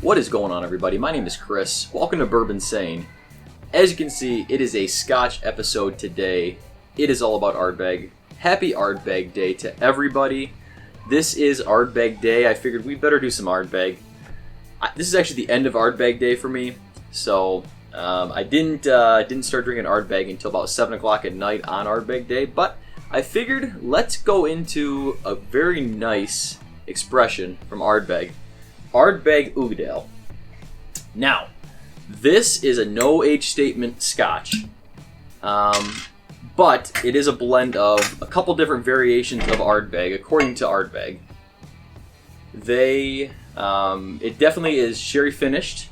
What is going on, everybody? My name is Chris. Welcome to Bourbinsane. As you can see, it is a Scotch episode today. It is all about Ardbeg. Happy Ardbeg Day to everybody. This is Ardbeg Day. I figured we better do some Ardbeg. This is actually the end of Ardbeg Day for me, so I didn't start drinking Ardbeg until about 7 o'clock at night on Ardbeg Day, but I figured let's go into a very nice expression from Ardbeg. Ardbeg Uigeadail. Now, this is a no age statement Scotch, but it is a blend of a couple different variations of Ardbeg, according to Ardbeg. It definitely is sherry finished.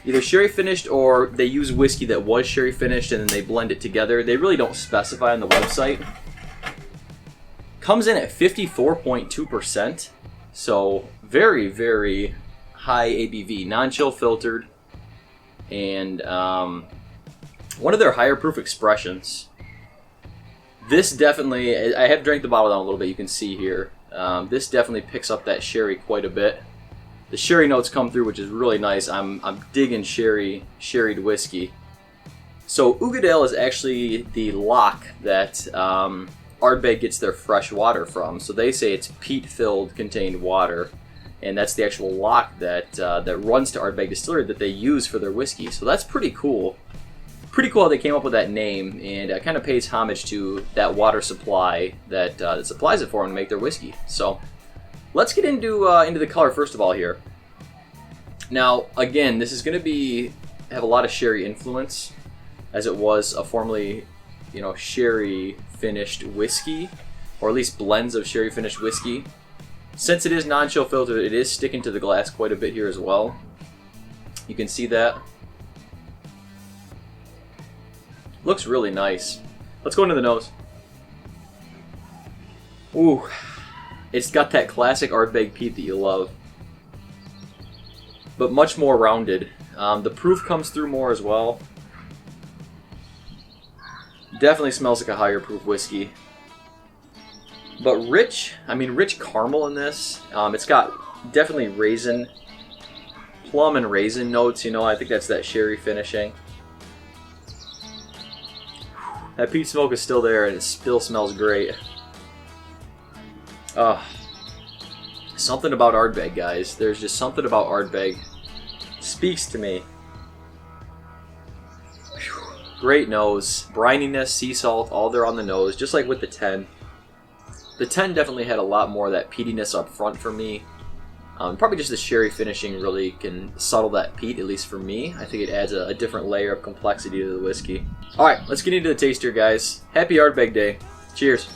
Either sherry finished or they use whiskey that was sherry finished and then they blend it together. They really don't specify on the website. Comes in at 54.2%, so very, very high ABV, non-chill filtered, and one of their higher proof expressions. This definitely, I have drank the bottle down a little bit, you can see here. This definitely picks up that sherry quite a bit. The sherry notes come through, which is really nice. I'm digging sherried whiskey. So Uigeadail is actually the lock that Ardbeg gets their fresh water from. So they say it's peat-filled contained water, and that's the actual lock that runs to Ardbeg Distillery that they use for their whiskey. So that's pretty cool. Pretty cool how they came up with that name, and it kind of pays homage to that water supply that supplies it for them to make their whiskey. So let's get into the color first of all here. Now, again, this is going to have a lot of sherry influence, as it was a formerly, sherry finished whiskey, or at least blends of sherry finished whiskey. Since it is non-chill filtered, it is sticking to the glass quite a bit here as well. You can see that. Looks really nice. Let's go into the nose. Ooh, it's got that classic Ardbeg peat that you love, but much more rounded. The proof comes through more as well. Definitely smells like a higher proof whiskey. But rich caramel in this. It's got definitely plum and raisin notes. I think that's that sherry finishing. That peat smoke is still there and it still smells great. Something about Ardbeg, guys. There's just something about Ardbeg. Speaks to me. Whew. Great nose. Brininess, sea salt, all there on the nose, just like with the 10. The 10 definitely had a lot more of that peatiness up front for me. Probably just the sherry finishing really can subtle that peat, at least for me. I think it adds a different layer of complexity to the whiskey. Alright, let's get into the taste here, guys. Happy Ardbeg Day. Cheers.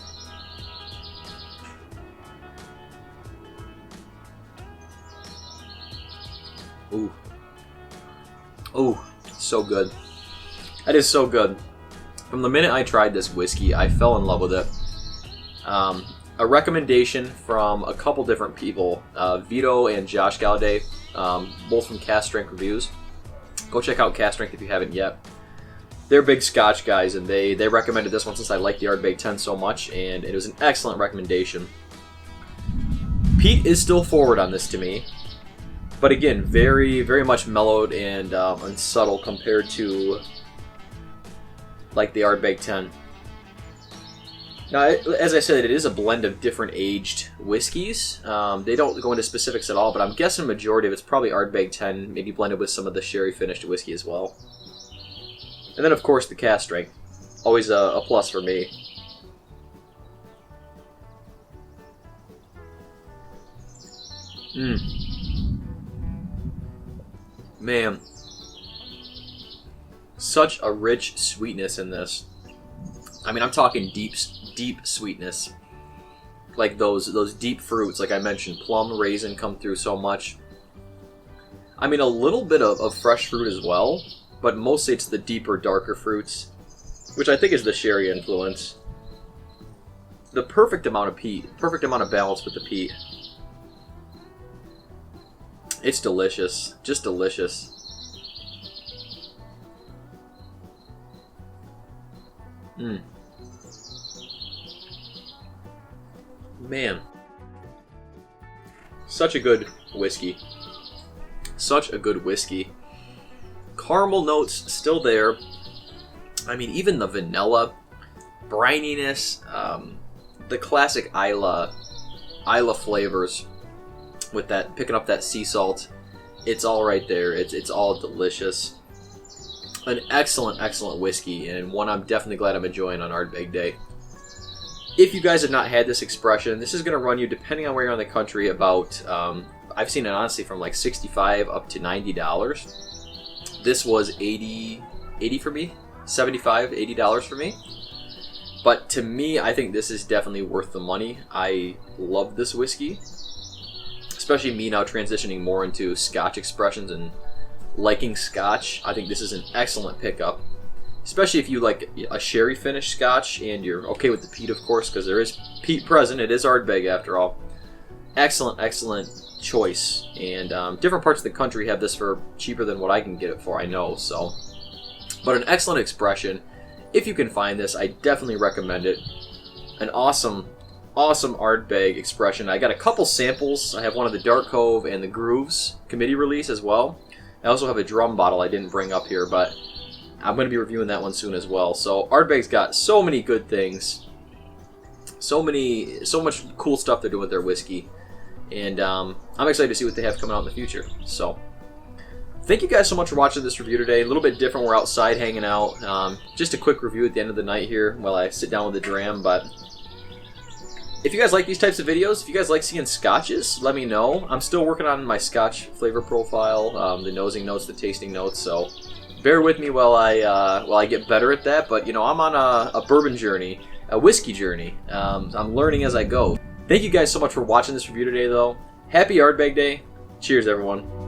Ooh. Ooh, so good. That is so good. From the minute I tried this whiskey, I fell in love with it. A recommendation from a couple different people, Vito and Josh Gallaudet, both from Cask Strength Reviews. Go check out Cask Strength if you haven't yet. They're big Scotch guys, and they recommended this one since I like the Ardbeg 10 so much, and it was an excellent recommendation. Peat is still forward on this to me, but again, very, very much mellowed and subtle compared to like the Ardbeg 10. Now, as I said, it is a blend of different aged whiskeys. They don't go into specifics at all, but I'm guessing a majority of it's probably Ardbeg 10, maybe blended with some of the sherry finished whiskey as well. And then, of course, the cask strength. Always a plus for me. Man. Such a rich sweetness in this. I mean, I'm talking deep sweetness. Like those deep fruits, like I mentioned. Plum, raisin come through so much. I mean, a little bit of fresh fruit as well, but mostly it's the deeper, darker fruits, which I think is the sherry influence. The perfect amount of peat, perfect amount of balance with the peat. It's delicious, just delicious. Man. Such a good whiskey. Such a good whiskey. Caramel notes still there. I mean, even the vanilla, brininess, the classic Islay flavors with that, picking up that sea salt. It's all right there. It's all delicious. An excellent, excellent whiskey, and one I'm definitely glad I'm enjoying on Ardbeg Day. If you guys have not had this expression, this is going to run you, depending on where you're in the country, about, I've seen it honestly from like $65 up to $90. This was $80 for me, $75, $80 for me. But to me, I think this is definitely worth the money. I love this whiskey, especially me now transitioning more into Scotch expressions and liking Scotch. I think this is an excellent pickup. Especially if you like a sherry finish Scotch and you're okay with the peat, of course, because there is peat present. It is Ardbeg after all. Excellent, excellent choice. And different parts of the country have this for cheaper than what I can get it for, I know. So, but an excellent expression. If you can find this, I definitely recommend it. An awesome, awesome Ardbeg expression. I got a couple samples. I have one of the Dark Cove and the Grooves committee release as well. I also have a drum bottle I didn't bring up here, but I'm going to be reviewing that one soon as well. So Ardbeg's got so many good things, so much cool stuff they're doing with their whiskey, and I'm excited to see what they have coming out in the future. So thank you guys so much for watching this review today. A little bit different. We're outside hanging out. Just a quick review at the end of the night here while I sit down with the dram. But if you guys like these types of videos, if you guys like seeing scotches, let me know. I'm still working on my Scotch flavor profile, the nosing notes, the tasting notes. So bear with me while I get better at that. But you know, I'm on a bourbon journey, a whiskey journey. I'm learning as I go. Thank you guys so much for watching this review today, though. Happy Ardbeg Day. Cheers, everyone.